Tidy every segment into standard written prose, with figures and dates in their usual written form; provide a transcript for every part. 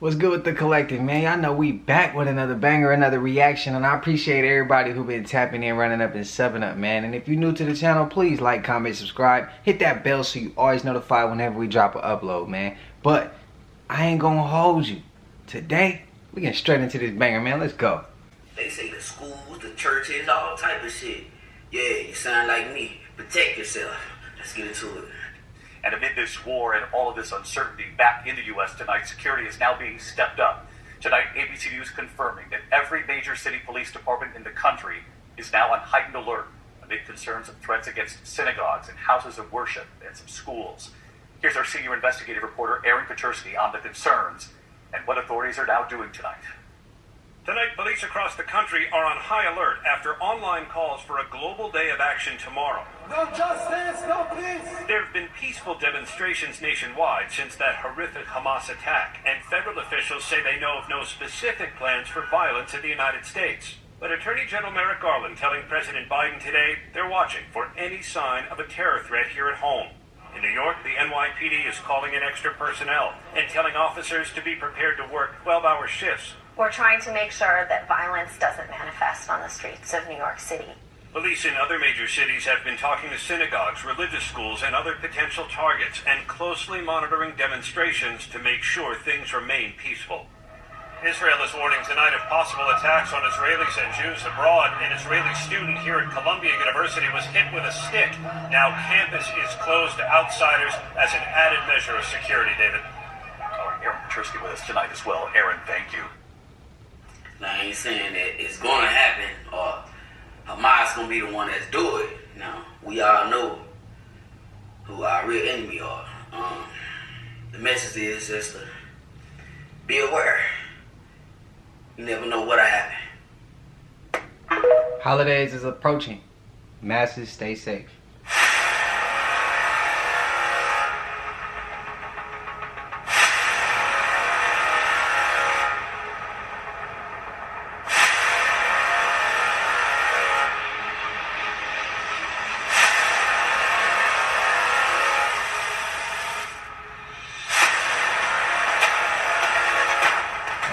What's good with the collective, man? Y'all know we back with another banger, another reaction, and I appreciate everybody who been tapping in, running up, and subbing up, man. And if you're new to the channel, please like, comment, subscribe, hit that bell so you always notified whenever we drop an upload, man. But I ain't gonna hold you. Today, we getting straight into this banger, man. Let's go. They say the schools, the churches, all type of shit. Yeah, you sound like me. Protect yourself. Let's get into it. And amid this war and all of this uncertainty back in the U.S. tonight, security is now being stepped up. Tonight, ABC News confirming that every major city police department in the country is now on heightened alert amid concerns of threats against synagogues and houses of worship and some schools. Here's our senior investigative reporter, Aaron Petersky, on the concerns and what authorities are now doing tonight. Tonight, police across the country are on high alert after online calls for a global day of action tomorrow. No justice, no peace. There have been peaceful demonstrations nationwide since that horrific Hamas attack, and federal officials say they know of no specific plans for violence in the United States. But Attorney General Merrick Garland telling President Biden today they're watching for any sign of a terror threat here at home. In New York, the NYPD is calling in extra personnel and telling officers to be prepared to work 12-hour shifts. We're trying to make sure that violence doesn't manifest on the streets of New York City. Police in other major cities have been talking to synagogues, religious schools, and other potential targets, and closely monitoring demonstrations to make sure things remain peaceful. Israel is warning tonight of possible attacks on Israelis and Jews abroad. An Israeli student here at Columbia University was hit with a stick. Now campus is closed to outsiders as an added measure of security, David. All right, Aaron Petersky with us tonight as well. Aaron, thank you. Now, I ain't saying that it's gonna happen or Hamas gonna be the one that's do it. Now, we all know who our real enemy are. The message is just to be aware. You never know what'll happen. Holidays is approaching. Masses, stay safe.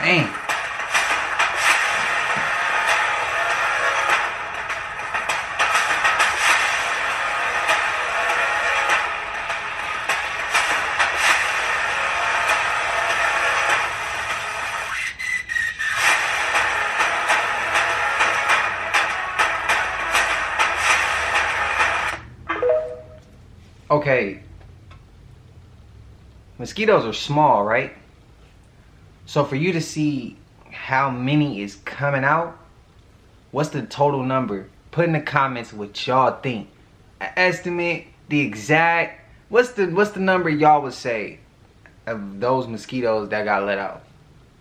Dang. Okay, mosquitoes are small, right? So for you to see how many is coming out, what's the total number? Put in the comments what y'all think. An estimate, the exact, what's the number y'all would say of those mosquitoes that got let out?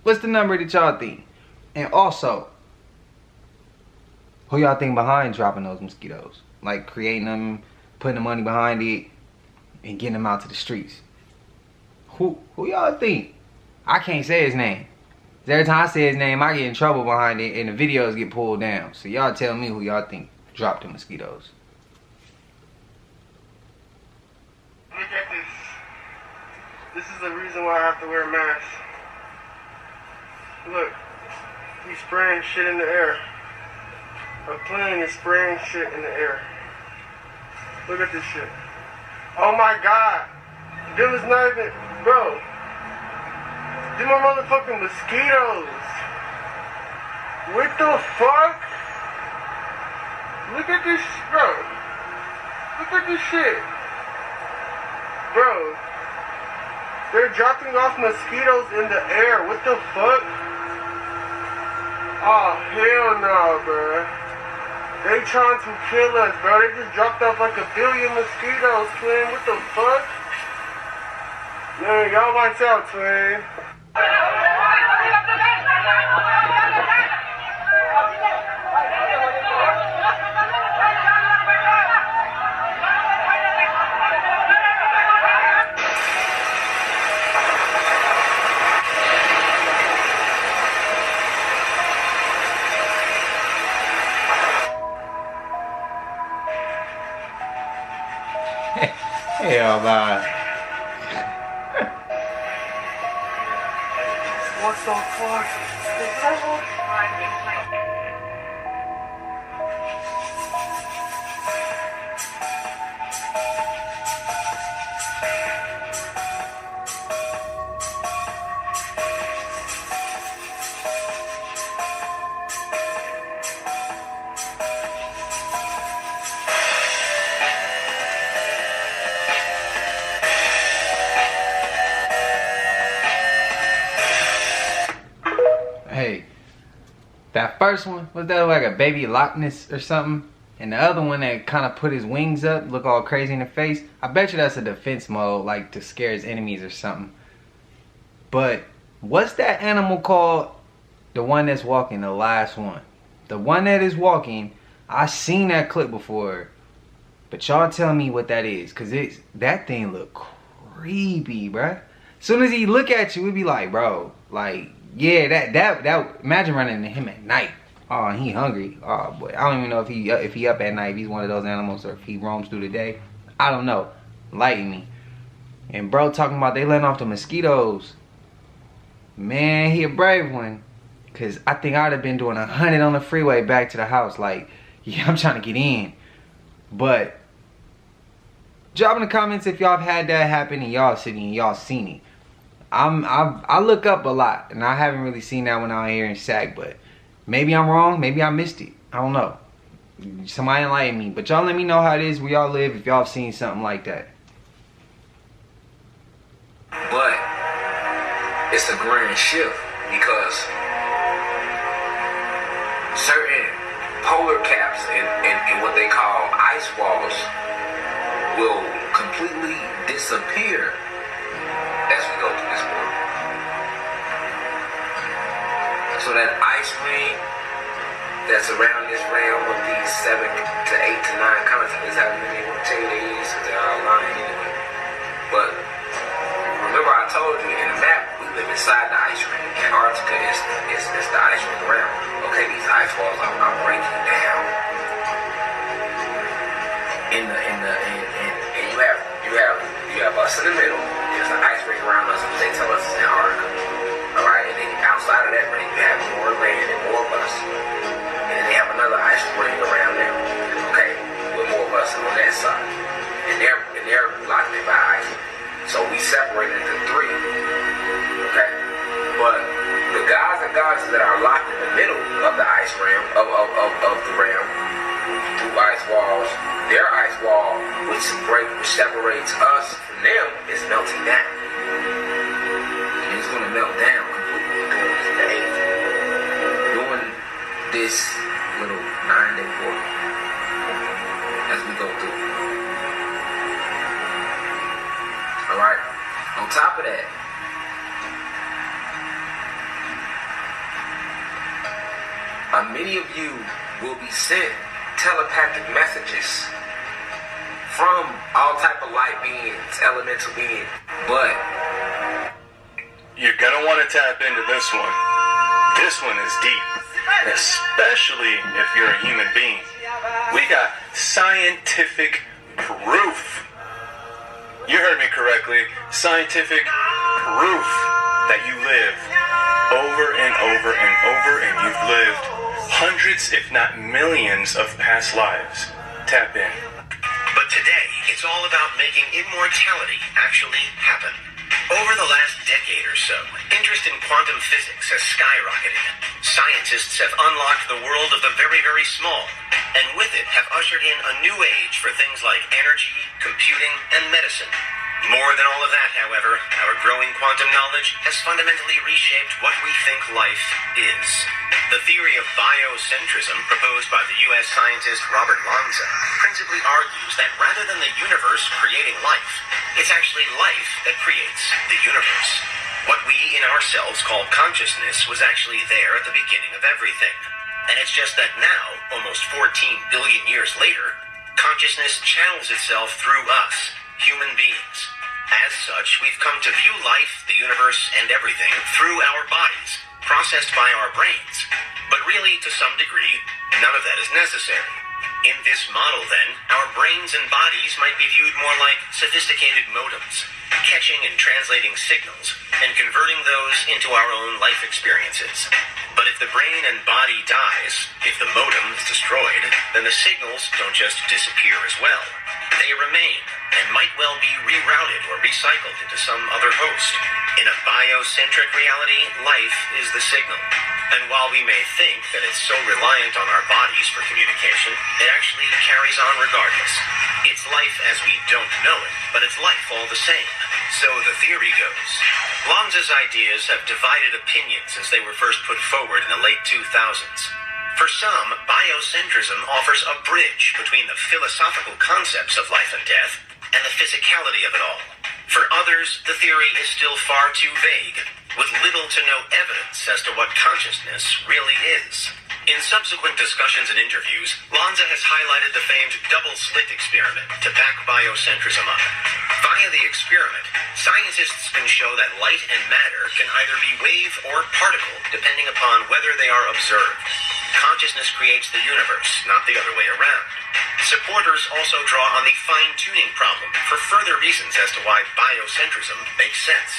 What's the number that y'all think? And also, who y'all think behind dropping those mosquitoes? Like creating them, putting the money behind it, and getting them out to the streets. Who y'all think? I can't say his name. Every time I say his name, I get in trouble behind it and the videos get pulled down. So y'all tell me who y'all think dropped the mosquitoes. Look at this. This is the reason why I have to wear a mask. Look, he's spraying shit in the air. A plane is spraying shit in the air. Look at this shit. Oh my god. There was not even, bro. These are motherfucking mosquitoes. What the fuck? Look at this, bro. Look at this shit. Bro. They're dropping off mosquitoes in the air. What the fuck? Oh, hell no, bro. They trying to kill us, bro. They just dropped off like 1 billion mosquitoes, twin. What the fuck? Man, y'all watch out, twin. Hell, man. What the fuck? Hey, that first one, was that like a baby Loch Ness or something? And the other one that kind of put his wings up, look all crazy in the face, I bet you that's a defense mode, like to scare his enemies or something. But what's that animal called? The one that's walking, the last one. The one that is walking, I seen that clip before. But y'all tell me what that is, cause that thing look creepy, bruh. Soon as he look at you, it be like, bro, like, yeah, that imagine running into him at night. Oh, he hungry. Oh boy, I don't even know if he up at night, if he's one of those animals, or if he roams through the day. I don't know. Lighten me. And bro talking about they letting off the mosquitoes. Man, he a brave one. Cause I think I'd have been doing 100 on the freeway back to the house. Like, yeah, I'm trying to get in. But drop in the comments if y'all have had that happen in y'all city and y'all seen it. I look up a lot, and I haven't really seen that one out here in Sac, but maybe I'm wrong, maybe I missed it. I don't know. Somebody enlighten me. But y'all let me know how it is where y'all live if y'all have seen something like that. But it's a grand shift because certain polar caps and what they call ice walls will completely disappear as we go through this world. So that ice ring that's around this realm of these 7 to 8 to 9 continents, how many want to tell you they is, because they're all lying anyway. But remember I told you in the map, we live inside the ice ring. Antarctica is the ice ring around. Okay, these ice walls are breaking down. And you have us in the middle. There's an ice ring around us, which they tell us is Antarctica. Alright, and then outside of that ring, you have more land and more of us. And then they have another ice ring around them. Okay, with more of us on that side. And they're locked in by ice. So we separated into 3. Okay? But the gods and goddesses that are locked in the middle of the ice realm, of the realm, through ice walls, their ice wall, which separates us from them, is melting down. And it's going to melt down completely during this little 9-day war as we go through. Alright? On top of that, many of you will be sent telepathic messages from all type of light beings, elemental beings, but you're gonna want to tap into this one. This one is deep, especially if you're a human being. We got scientific proof. You heard me correctly. Scientific proof that you live over and over and over, and you've lived hundreds, if not millions, of past lives. Tap in. But today, it's all about making immortality actually happen. Over the last decade or so, interest in quantum physics has skyrocketed. Scientists have unlocked the world of the very, very small, and with it have ushered in a new age for things like energy, computing, and medicine. More than all of that, however, our growing quantum knowledge has fundamentally reshaped what we think life is. The theory of biocentrism, proposed by the U.S. scientist Robert Lanza, principally argues that rather than the universe creating life, it's actually life that creates the universe. What we in ourselves call consciousness was actually there at the beginning of everything. And it's just that now, almost 14 billion years later, consciousness channels itself through us, human beings. As such, we've come to view life, the universe, and everything through our bodies, processed by our brains. But really, to some degree, none of that is necessary. In this model, then, our brains and bodies might be viewed more like sophisticated modems, catching and translating signals and converting those into our own life experiences. But if the brain and body dies, if the modem is destroyed, then the signals don't just disappear as well. They remain and might well be rerouted or recycled into some other host. In a biocentric reality, life is the signal. And while we may think that it's so reliant on our bodies for communication, it actually carries on regardless. It's life as we don't know it, but it's life all the same. So the theory goes. Lanza's ideas have divided opinion since they were first put forward in the late 2000s. For some, biocentrism offers a bridge between the philosophical concepts of life and death and the physicality of it all. For others, the theory is still far too vague, with little to no evidence as to what consciousness really is. In subsequent discussions and interviews, Lanza has highlighted the famed double-slit experiment to back biocentrism up. Via the experiment, scientists can show that light and matter can either be wave or particle, depending upon whether they are observed. Consciousness creates the universe, not the other way around. Supporters also draw on the fine-tuning problem for further reasons as to why biocentrism makes sense.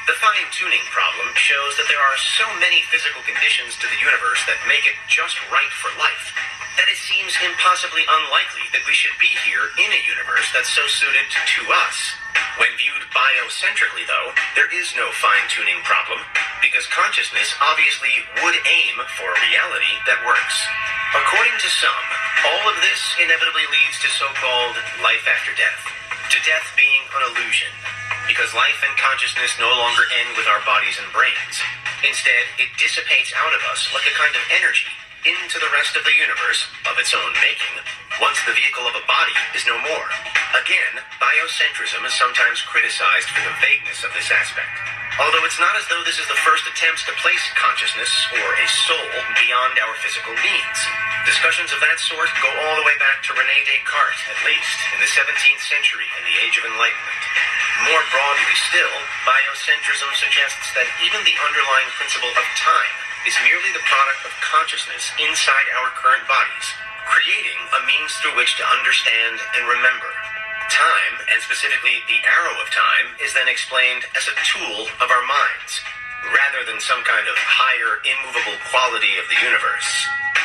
The fine-tuning problem shows that there are so many physical conditions to the universe that make it just right for life, that it seems impossibly unlikely that we should be here in a universe that's so suited to us. When viewed biocentrically, though, there is no fine-tuning problem, because consciousness obviously would aim for a reality that works. According to some, all of this inevitably leads to so-called life after death, to death being an illusion, because life and consciousness no longer end with our bodies and brains. Instead, it dissipates out of us like a kind of energy into the rest of the universe of its own making, once the vehicle of a body is no more. Again, biocentrism is sometimes criticized for the vagueness of this aspect. Although it's not as though this is the first attempts to place consciousness or a soul beyond our physical means. Discussions of that sort go all the way back to René Descartes, at least, in the 17th century and the Age of Enlightenment. More broadly still, biocentrism suggests that even the underlying principle of time is merely the product of consciousness inside our current bodies, creating a means through which to understand and remember. Time, and specifically the arrow of time, is then explained as a tool of our minds, rather than some kind of higher, immovable quality of the universe.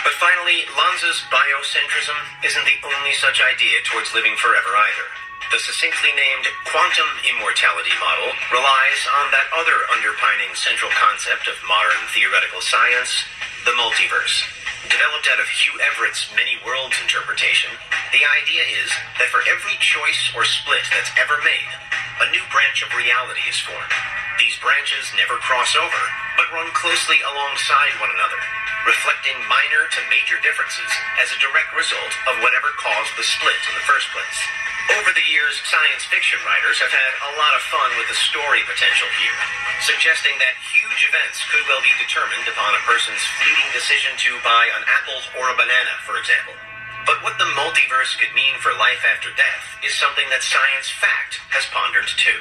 But finally, Lanza's biocentrism isn't the only such idea towards living forever either. The succinctly named quantum immortality model relies on that other underpinning central concept of modern theoretical science, the multiverse. Developed out of Hugh Everett's many worlds interpretation, the idea is that for every choice or split that's ever made, a new branch of reality is formed. These branches never cross over, but run closely alongside one another, reflecting minor to major differences as a direct result of whatever caused the split in the first place. Over the years, science fiction writers have had a lot of fun with the story potential here, suggesting that huge events could well be determined upon a person's fleeting decision to buy an apple or a banana, for example. But what the multiverse could mean for life after death is something that science fact has pondered too.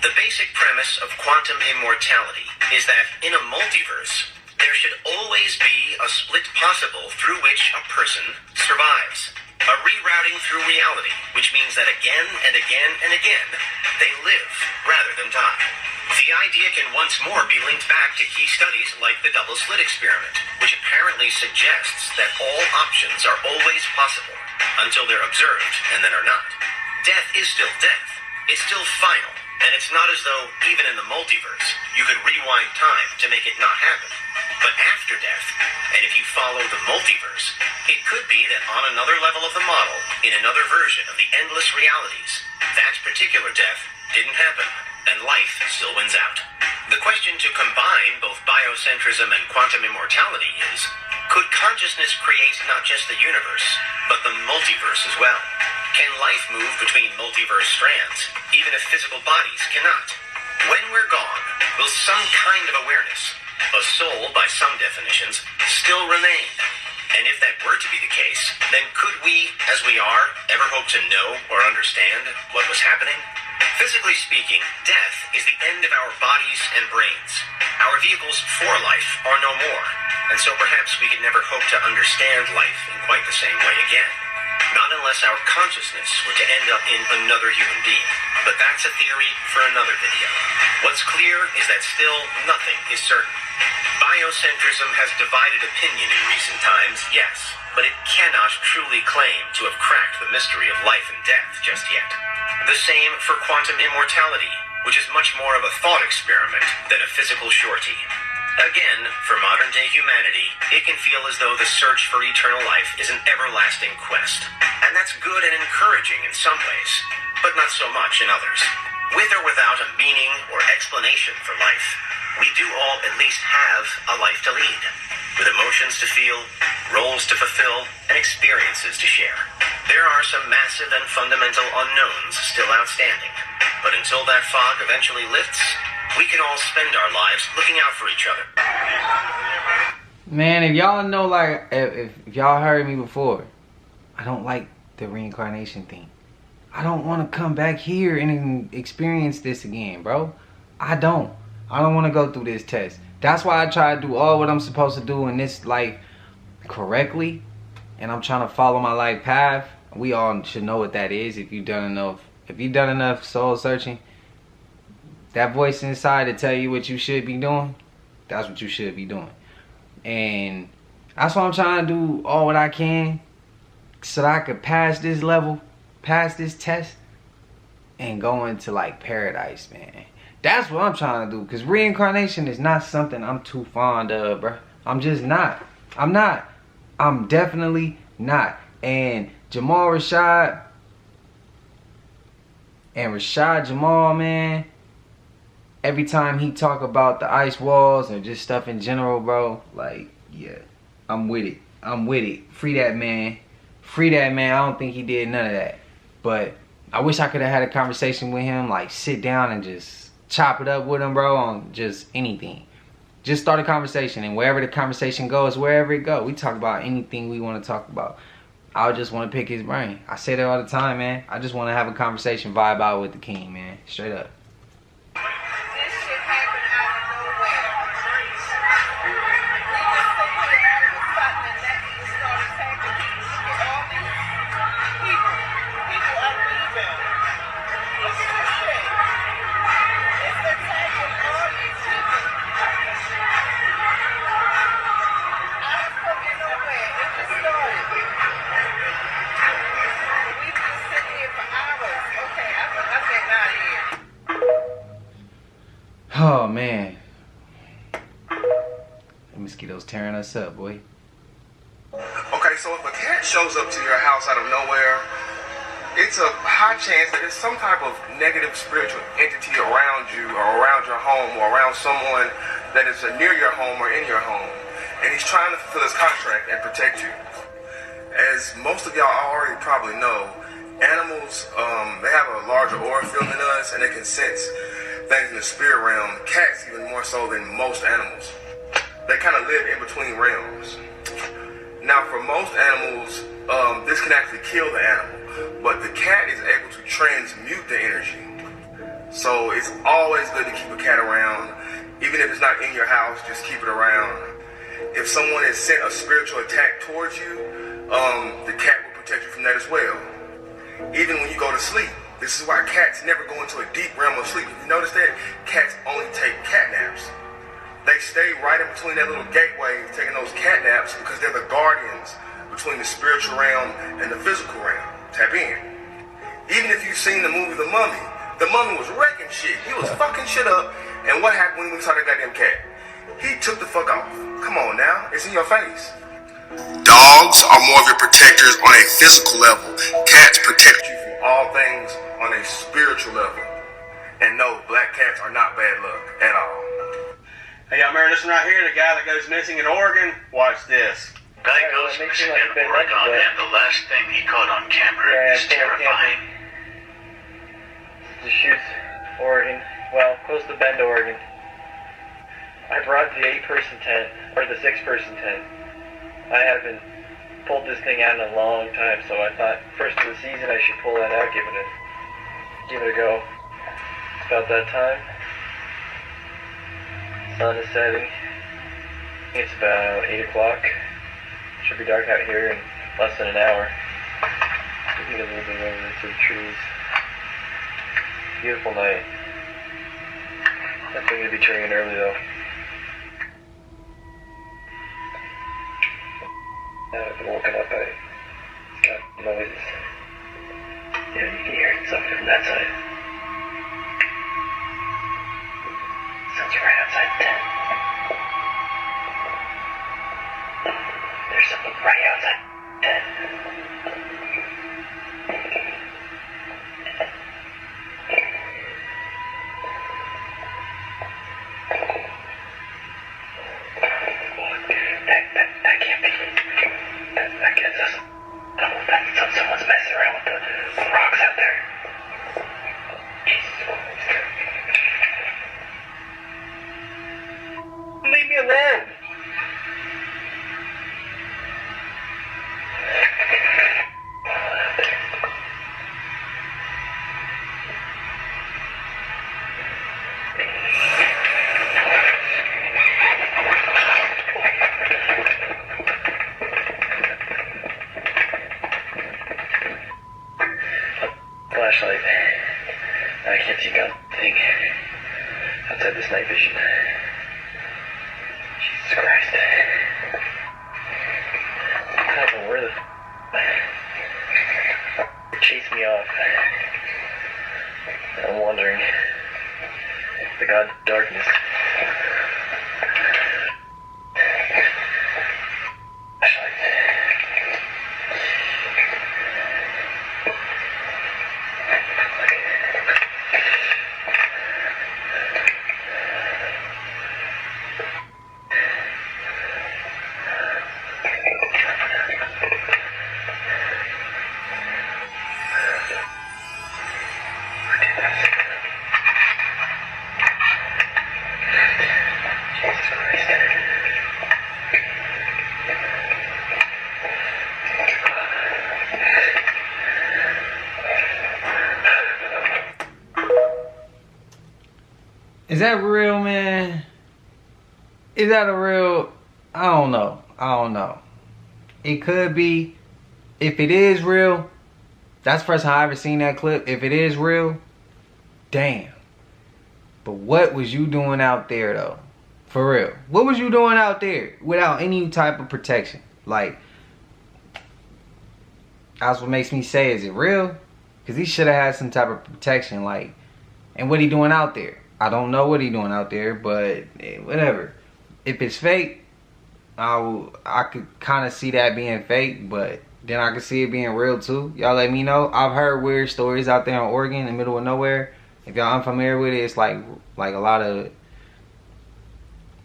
The basic premise of quantum immortality is that in a multiverse, there should always be a split possible through which a person survives. A rerouting through reality, which means that again and again and again, they live rather than die. The idea can once more be linked back to key studies like the double-slit experiment, which apparently suggests that all options are always possible until they're observed and then are not. Death is still death. It's still final, and it's not as though, even in the multiverse, you could rewind time to make it not happen. But after death, and if you follow the multiverse, it could be that on another level of the model, in another version of the endless realities, that particular death didn't happen, and life still wins out. The question to combine both biocentrism and quantum immortality is, could consciousness create not just the universe, but the multiverse as well? Can life move between multiverse strands, even if physical bodies cannot? When we're gone, will some kind of awareness, a soul by some definitions, still remain? And if that were to be the case, then could we, as we are, ever hope to know or understand what was happening? Physically speaking, death is the end of our bodies and brains. Our vehicles for life are no more, and so perhaps we could never hope to understand life in quite the same way again. Not unless our consciousness were to end up in another human being. But that's a theory for another video. What's clear is that still nothing is certain. Biocentrism has divided opinion in recent times, yes, but it cannot truly claim to have cracked the mystery of life and death just yet. The same for quantum immortality, which is much more of a thought experiment than a physical surety. Again, for modern-day humanity, it can feel as though the search for eternal life is an everlasting quest. And that's good and encouraging in some ways, but not so much in others. With or without a meaning or explanation for life, we do all at least have a life to lead, with emotions to feel, roles to fulfill, and experiences to share. There are some massive and fundamental unknowns still outstanding, but until that fog eventually lifts, we can all spend our lives looking out for each other. Man, if y'all know, like, if y'all heard me before, I don't like the reincarnation thing. I don't want to come back here and experience this again, bro. I don't want to go through this test. That's why I try to do all what I'm supposed to do in this life correctly, and I'm trying to follow my life path. We all should know what that is. If you've done enough soul searching, that voice inside to tell you what you should be doing, that's what you should be doing. And that's why I'm trying to do all what I can so that I could pass this level, pass this test, and go into like paradise, man. That's what I'm trying to do, because reincarnation is not something I'm too fond of, bro. I'm just not. I'm not. I'm definitely not. And Rashad Jamal, man, every time he talk about the ice walls and just stuff in general, bro, like, yeah, I'm with it. I'm with it. Free that man. Free that man. I don't think he did none of that. But I wish I could have had a conversation with him, like sit down and just chop it up with him, bro, on just anything. Just start a conversation, and wherever the conversation goes, wherever it go, we talk about anything we want to talk about. I just want to pick his brain. I say that all the time, man. I just want to have a conversation, vibe out with the king, man. Straight up. Oh, man. The mosquitoes tearing us up, boy. Okay, so if a cat shows up to your house out of nowhere, it's a high chance that there's some type of negative spiritual entity around you or around your home or around someone that is near your home or in your home. And he's trying to fulfill his contract and protect you. As most of y'all already probably know, animals, they have a larger aura field than us, and they can sense things in the spirit realm. Cats even more so than most animals. They kind of live in between realms. Now, for most animals, this can actually kill the animal, but the cat is able to transmute the energy. So it's always good to keep a cat around. Even if it's not in your house, just keep it around. If someone has sent a spiritual attack towards you, the cat will protect you from that as well. Even when you go to sleep, this is why cats never go into a deep realm of sleep. If you notice that, cats only take cat naps. They stay right in between that little gateway, taking those cat naps, because they're the guardians between the spiritual realm and the physical realm. Tap in. Even if you've seen the movie The Mummy was wrecking shit. He was fucking shit up. And what happened when we saw that goddamn cat? He took the fuck off. Come on now, it's in your face. Dogs are more of your protectors on a physical level. Cats protect you from all things on a spiritual level. And no, black cats are not bad luck at all. Hey, y'all remember this one right here? The guy that goes missing in Oregon? Watch this. Guy goes missing in Oregon, and the last thing he caught on camera is terrifying. Deschutes, Oregon. Well, close to Bend, Oregon. I brought the 8-person tent, or the 6-person tent. I haven't pulled this thing out in a long time, so I thought first of the season I should pull that out, give it a go. It's about that time. Sun is setting. It's about 8 o'clock. Should be dark out here in less than an hour. Getting a little bit over into the trees. Beautiful night. Definitely gonna be turning in early though. Now I've been woken up by noises. Yeah, you can hear it. Something from that side. Sounds right outside the tent. There's something right outside the tent. That can't be. That gets us. Someone's messing around with the rocks out there. Jesus. Leave me alone. Flashlight. I can't see nothing outside this night vision. Jesus Christ. I don't know where the chased me off. I'm wandering the god darkness. Is that real, man? Is that a real? I don't know. It could be. If it is real, that's the first time I ever seen that clip. If it is real, damn. But what was you doing out there, though? For real. What was you doing out there without any type of protection? Like, that's what makes me say, is it real? Because he should have had some type of protection. Like, and what he doing out there? I don't know what he doing out there, but whatever. If it's fake, I could kind of see that being fake, but then I could see it being real too. Y'all let me know. I've heard weird stories out there in Oregon, in the middle of nowhere. If y'all unfamiliar with it, it's like a lot of,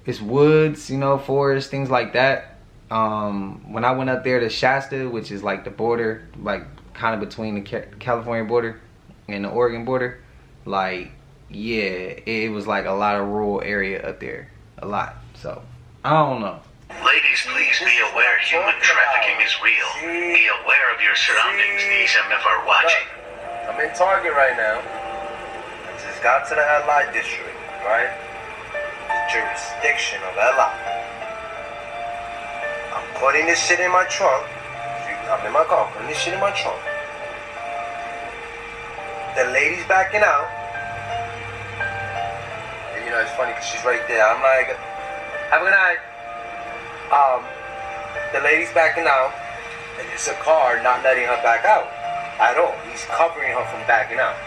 it's woods, you know, forests, things like that. When I went up there to Shasta, which is like the border, like kind of between the California border and the Oregon border, like, yeah, it was like a lot of rural area up there. A lot. So, I don't know. Ladies, please be aware human trafficking is real. Be aware of your surroundings. These MF are watching. I'm in Target right now. I just got to the LI district, right? The jurisdiction of LI. I'm putting this shit in my trunk. I'm in my car, I'm putting this shit in my trunk. The lady's backing out. And you know, it's funny because she's right there. I'm like, have a good night. The lady's backing out, and it's a car not letting her back out at all. He's covering her from backing out.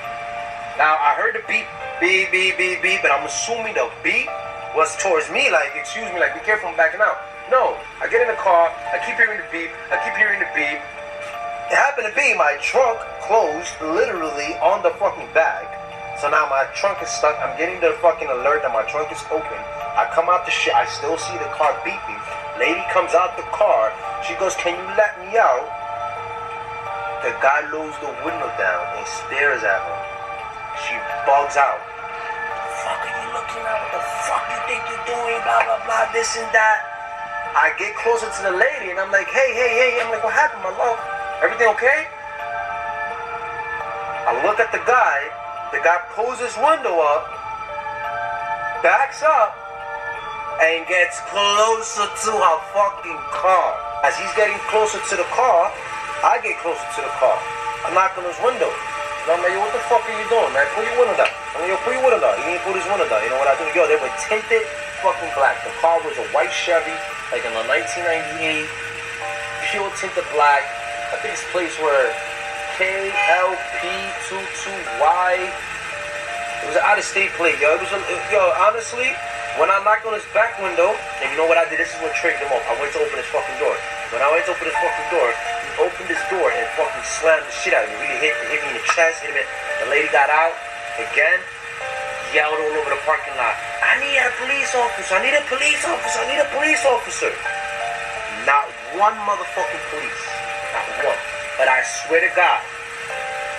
Now, I heard the beep, beep, beep, beep, beep, but I'm assuming the beep was towards me, like, excuse me, like, be careful, I'm backing out. No, I get in the car, I keep hearing the beep, I keep hearing the beep. It happened to be my trunk closed literally on the fucking bag. So now my trunk is stuck. I'm getting the fucking alert that my trunk is open. I come out the shit. I still see the car beeping. Lady comes out the car. She goes, "Can you let me out?" The guy lowers the window down and stares at her. She bugs out. "Fuck are you looking at? What the fuck you think you're doing? Blah, blah, blah, this and that." I get closer to the lady and I'm like, hey. I'm like, "What happened, my love? Everything okay?" I look at the guy. The guy pulls his window up, backs up, and gets closer to her fucking car. As he's getting closer to the car, I get closer to the car. I knocked on his window. And I'm like, yo, what the fuck are you doing, man? Pull your window down. I'm like, yo, pull your window down. He didn't put his window down. You know what I do? Yo, they were tinted fucking black. The car was a white Chevy, like in the 1998, pure tinted black. I think his plates were KLP22Y. It was an out-of-state plate, yo. It was, honestly, when I knocked on his back window, and you know what I did? This is what triggered him off. I went to open his fucking door. When I went to open his fucking door, he opened his door and fucking slammed the shit out of me. Really hit me in the chest, hit me. The lady got out, again, yelled all over the parking lot. I need a police officer, I need a police officer, I need a police officer. Not one motherfucking police. Not one. But I swear to God,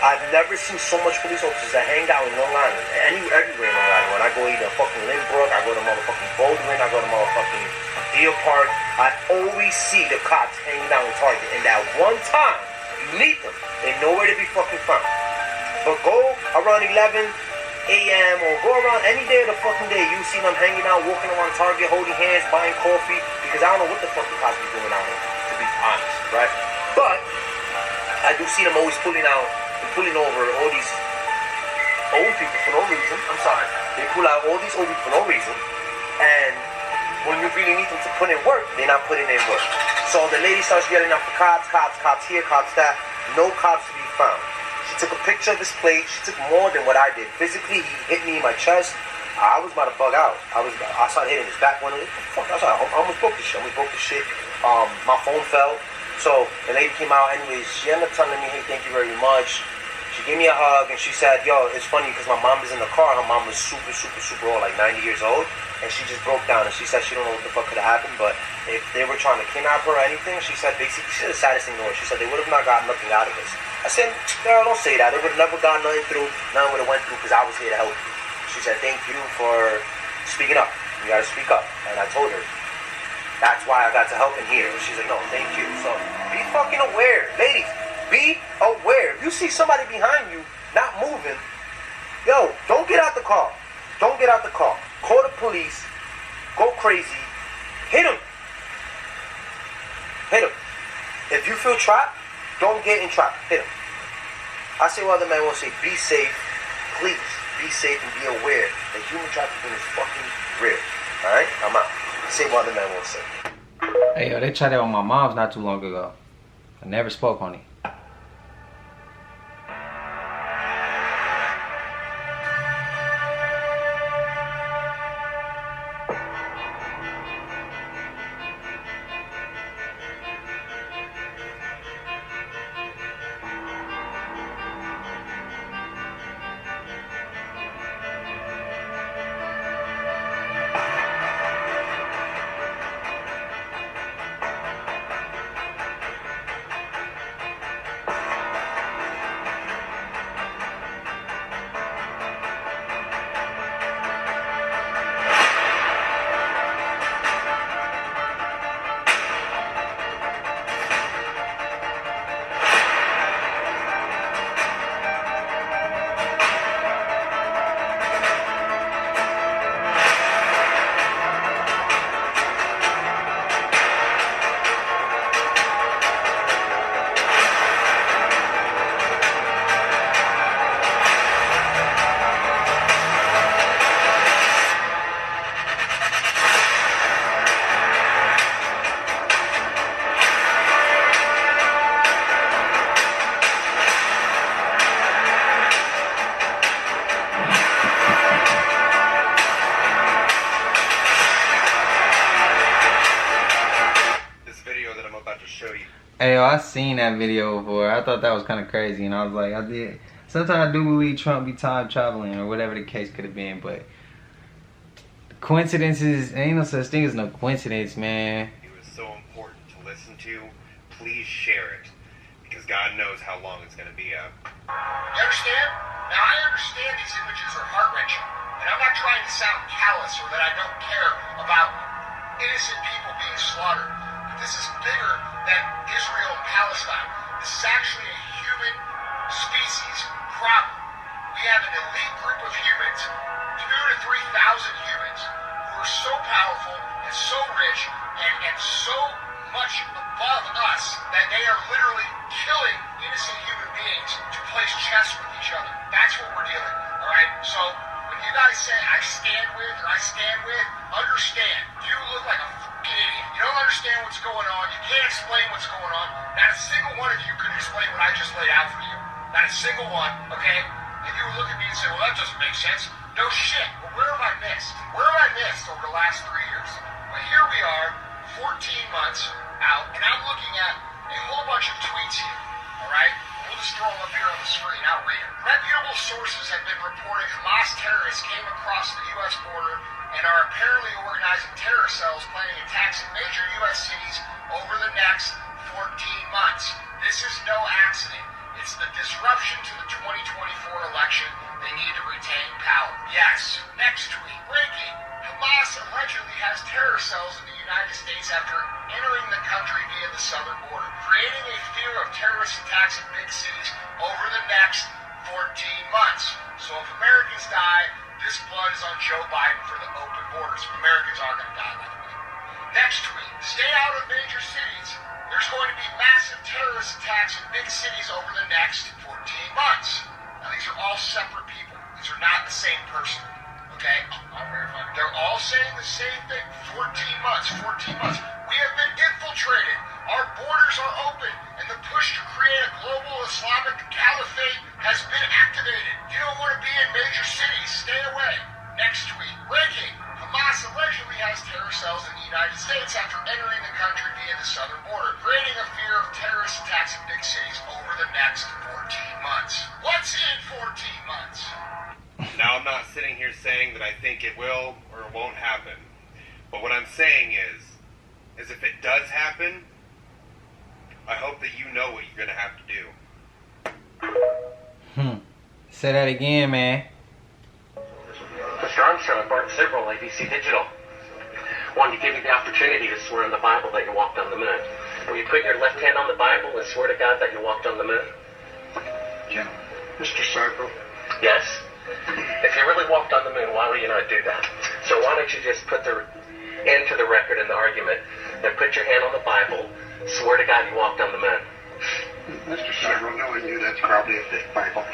I've never seen so much police officers that hang out in Long Island. Everywhere in Long Island. When I go either fucking Lynbrook, I go to motherfucking Baldwin, I go to motherfucking Deer Park, I always see the cops hanging out in Target. And that one time, you meet them, they're nowhere to be fucking found. But go around 11 a.m. or go around any day of the fucking day, you see them hanging out, walking around Target, holding hands, buying coffee, because I don't know what the fuck the cops be doing out here, to be honest, right? But I do see them always pulling over all these old people for no reason. I'm sorry. They pull out all these old people for no reason. And when you really need them to put in work, they're not putting in work. So the lady starts yelling out for cops here, cops that. No cops to be found. She took a picture of his plate. She took more than what I did. Physically, he hit me in my chest. I was about to bug out. I started hitting his back window. What the fuck? I almost broke this shit. My phone fell. So the lady came out. Anyways, she ended up telling me, hey, thank you very much. She gave me a hug and she said, yo, it's funny because my mom is in the car. Her mom was super old, like 90 years old. And she just broke down and she said she don't know what the fuck could have happened. But if they were trying to kidnap her or anything, she said basically, she said the saddest thing to her. She said they would have not gotten nothing out of this. I said, girl, don't say that. They would have never gotten nothing through. Nothing would have went through because I was here to help you. She said, thank you for speaking up. You got to speak up. And I told her, that's why I got to help in here. She's like, no, thank you. So be fucking aware. Ladies, be aware. If you see somebody behind you not moving, yo, don't get out the car. Don't get out the car. Call the police. Go crazy. Hit him. Hit him. If you feel trapped, don't get in trap. Hit him. I say what other man will say. Be safe. Please be safe and be aware that human trafficking is fucking real. Alright? I'm out. Say what other man will say. Hey, yo, they tried that on my mom's not too long ago. I never spoke on it. Hey, yo, I seen that video before. I thought that was kind of crazy, and I was like, I did. Sometimes I do believe Trump be time traveling or whatever the case could have been, but coincidences, ain't no such thing as no coincidence, man. It was so important to listen to. Please share it, because God knows how long it's going to be up. You understand? Now, I understand these images are heart-wrenching, and I'm not trying to sound callous or that I don't care about innocent people being slaughtered. But this is bigger than Israel and Palestine. This is actually a human species problem. We have an elite group of humans, 2,000 to 3,000 humans, who are so powerful and so rich and so much above us that they are literally killing innocent human beings to place chess with each other. That's what we're dealing with, all right? So when you guys say I stand with or I stand with, understand, you look like a fucking idiot. You don't understand what's going on. You can't explain what's going on. Not a single one of you could explain what I just laid out for you. Not a single one, okay? And you would look at me and say, well, that doesn't make sense. No shit. Well, where have I missed? Where have I missed over the last 3 years? Well, here we are, 14 months out, and I'm looking at a whole bunch of tweets here, all right? We'll just throw them up here on the screen. I'll read them. Reputable sources have been reporting Hamas terrorists came across the U.S. border and are apparently organizing terror cells planning attacks in major U.S. cities over the next 14 months. This is no accident. It's the disruption to the 2024 election. They need to retain power. Yes. Next tweet. Breaking. Hamas allegedly has terror cells in the United States after entering the country via the southern border, creating a fear of terrorist attacks in big cities over the next 14 months. So if Americans die, this blood is on Joe Biden for the open borders. Americans are going to die, by the way. Next tweet. Stay out of major cities. There's going to be massive terrorist attacks in big cities over the next 14 months. Now, these are all separate people. These are not the same person. Okay? They're all saying the same thing. 14 months. 14 months. We have been infiltrated. Our borders are open. And the push to create a global Islamic caliphate has been activated. You don't want to be in major cities. Stay away. Next tweet. Breaking. Hamas allegedly has terror cells in the United States after entering the country via the southern border, creating a fear of terrorist attacks in big cities over the next 14 months. What's in 14 months? Now, I'm not sitting here saying that I think it will or won't happen. But what I'm saying is if it does happen, I hope that you know what you're going to have to do. Say that again, man. Mr. Armstrong, I bought several ABC Digital. One, to give you the opportunity to swear on the Bible that you walked on the moon. Will you put your left hand on the Bible and swear to God that you walked on the moon? Yeah. Mr. Sarko. Yes? If you really walked on the moon, why would you not do that? So why don't you just put the end to the record in the argument and put your hand on the Bible, swear to God you walked on the moon? Mr. Sarko, knowing you, that's probably a fake Bible.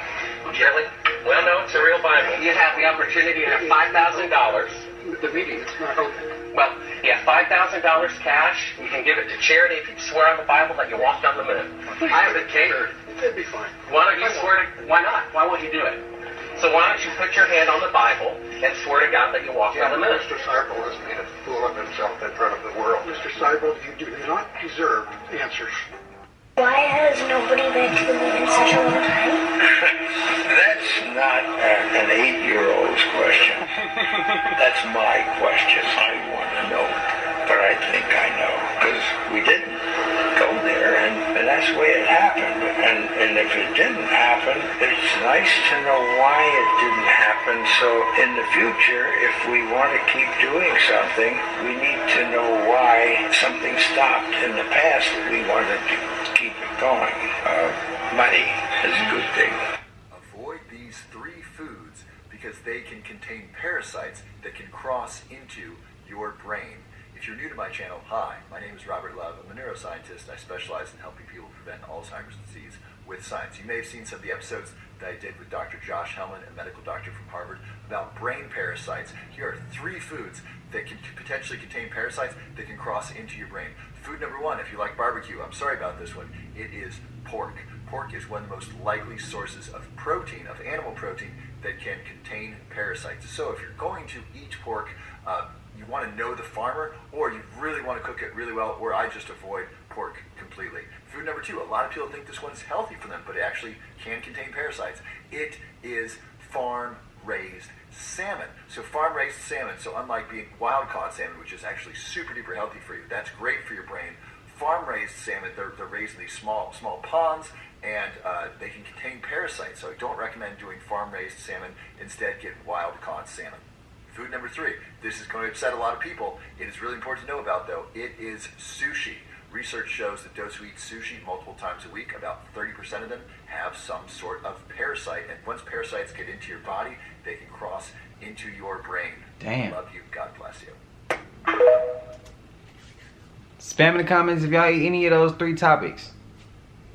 Really? Well, no, it's a real Bible. You have the opportunity to have $5,000. The meeting, it's not open. Well, you have $5,000 cash. You can give it to charity if you swear on the Bible that you walked on the moon. I have it catered. It'd be fine. Why don't you swear to... Why not? Why won't you do it? So why don't you put your hand on the Bible and swear to God that you walked on the moon? Mr. Sarko has made a fool of himself in front of the world. Mr. Sarko, you do not deserve answers. Why has nobody been to the moon in such a long time? That's not an 8-year-old's question. That's my question. I want to know. But I think I know. Because we didn't go there, and that's the way it happened. And if it didn't happen, it's nice to know why it didn't happen. So in the future, if we want to keep doing something, we need to know why something stopped in the past that we wanted to keep it going. Money is a good thing. Avoid these 3 foods because they can contain parasites that can cross into your brain. If you're new to my channel, hi, my name is Robert Love. I'm a neuroscientist. I specialize in helping people prevent Alzheimer's disease with science. You may have seen some of the episodes that I did with Dr. Josh Hellman, a medical doctor from Harvard, about brain parasites. Here are 3 foods that can potentially contain parasites that can cross into your brain. Food number 1, if you like barbecue, I'm sorry about this one, it is pork. Pork is one of the most likely sources of protein, of animal protein, that can contain parasites. So if you're going to eat pork, you want to know the farmer, or you really want to cook it really well, or I just avoid pork completely. Food number 2, a lot of people think this one's healthy for them, but it actually can contain parasites. It is farm-raised salmon. So farm-raised salmon, so unlike being wild-caught salmon, which is actually super duper healthy for you, that's great for your brain. Farm-raised salmon, they're raised in these small ponds, and they can contain parasites, so I don't recommend doing farm-raised salmon. Instead, get wild-caught salmon. Food number 3, this is going to upset a lot of people. It is really important to know about, though. It is sushi. Research shows that those who eat sushi multiple times a week, about 30% of them have some sort of parasite. And once parasites get into your body, they can cross into your brain. Damn. Love you. God bless you. Spam in the comments if y'all eat any of those 3 topics.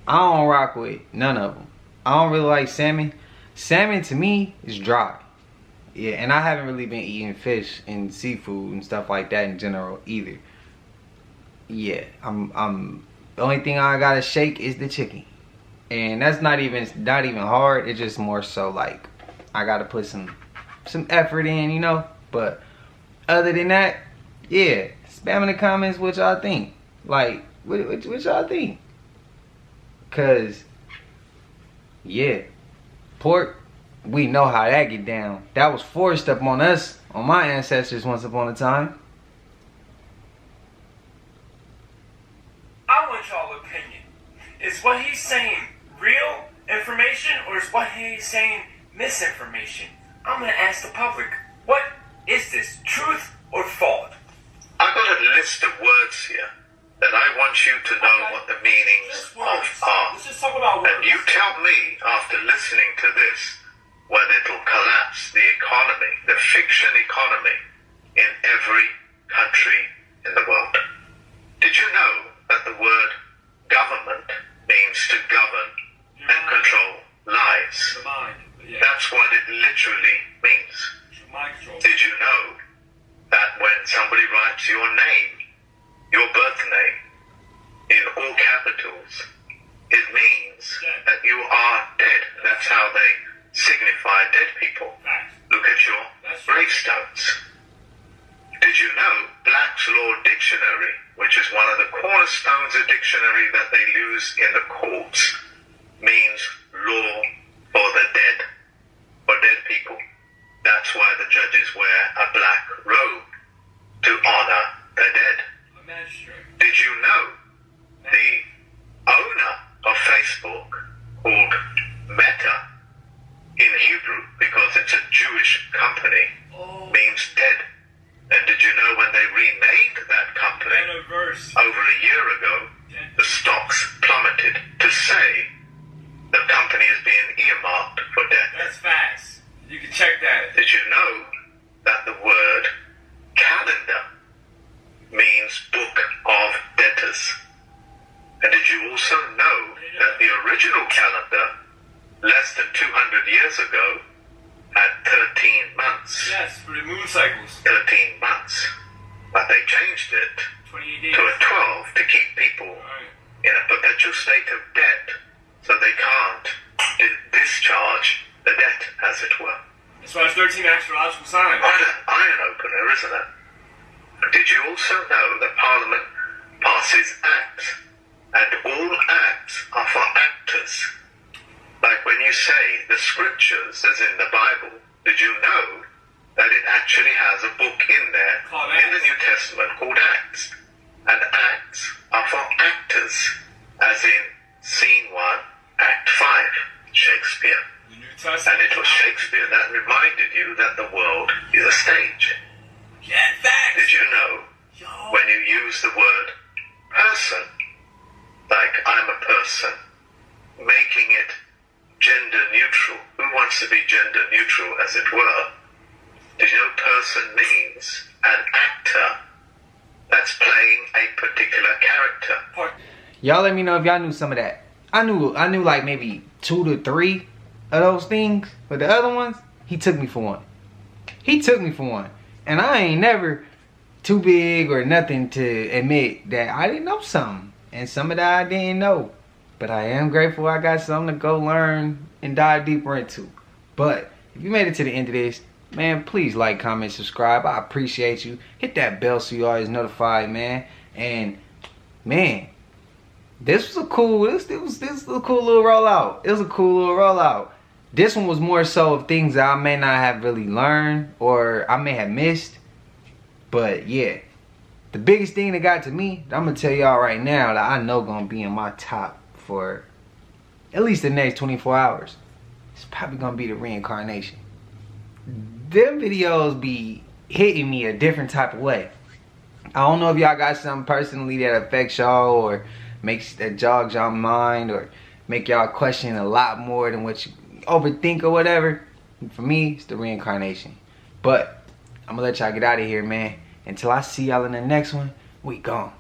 I don't rock with none of them. I don't really like salmon. Salmon to me is dry. Yeah, and I haven't really been eating fish and seafood and stuff like that in general either. Yeah, I'm the only thing I gotta shake is the chicken. And that's not even hard. It's just more so like I gotta put some effort in, you know. But other than that, yeah, spam in the comments what y'all think. Like, what y'all think? Cause yeah, pork, we know how that get down. That was forced up on us, on my ancestors once upon a time. I want y'all opinion. Is what he's saying real information, or is what he's saying misinformation? I'm gonna ask the public, what is this, truth or false? I've got a list of words here that I want you to know what the meanings of are. Let's just talk about words. And you tell me, after listening to this, whether it'll collapse the economy, the fiction economy, in every country in the world. Did you know that the word government means to govern and control lives? That's what it literally means. Did you know that when somebody writes your name, your birth name, in all capitals, it means that you are dead. That's how they signify dead people. Look at your gravestones. Did you know Black's Law Dictionary, which is one of the cornerstones of dictionary that they use in the courts, means law for the dead, for dead people. That's why the judges wear a black robe to honor the dead. Did you know the owner of Facebook, called Meta, in Hebrew, because it's a Jewish company, means dead? And did you know when they renamed that company over a year ago, the stocks plummeted to say the company is being earmarked for death? That's facts. You can check that. Did you know that the word calendar means book of debtors? And did you also know that the original calendar, less than 200 years ago, had 13 months? Yes, for the moon cycles. 13 months. But they changed it to a 12 to keep people in a perpetual state of debt, so they can't discharge the debt, as it were. That's why it's 13 astrological signs. Quite an eye opener, isn't it? Did you also know that Parliament passes acts, and all acts are for actors? Like when you say the scriptures, as in the Bible, did you know that it actually has a book in there, in the New Testament, called Acts? And acts are for actors, as in Scene 1, Act 5, Shakespeare. And it was Shakespeare that reminded you that the world is a stage. Did you know, when you use the word person, like I'm a person, making it gender neutral? Who wants to be gender neutral, as it were? Did you know person means an actor that's playing a particular character? Y'all let me know if y'all knew some of that. I knew like maybe 2 to 3 of those things, but the other ones, he took me for one. He took me for one. And I ain't never too big or nothing to admit that I didn't know something. And some of that I didn't know. But I am grateful I got something to go learn and dive deeper into. But if you made it to the end of this, man, please like, comment, subscribe. I appreciate you. Hit that bell so you always notified, man. And man, this was a cool, this was a cool little rollout. It was a cool little rollout. This one was more so of things that I may not have really learned or I may have missed. But yeah, the biggest thing that got to me, I'm gonna tell y'all right now, that I know gonna be in my top for at least the next 24 hours. It's probably gonna be the reincarnation. Them videos be hitting me a different type of way. I don't know if y'all got something personally that affects y'all or that jogs y'all mind or make y'all question a lot more than what you overthink or whatever. For me, it's the reincarnation. But I'm gonna let y'all get out of here, man. Until I see y'all in the next one, we gone.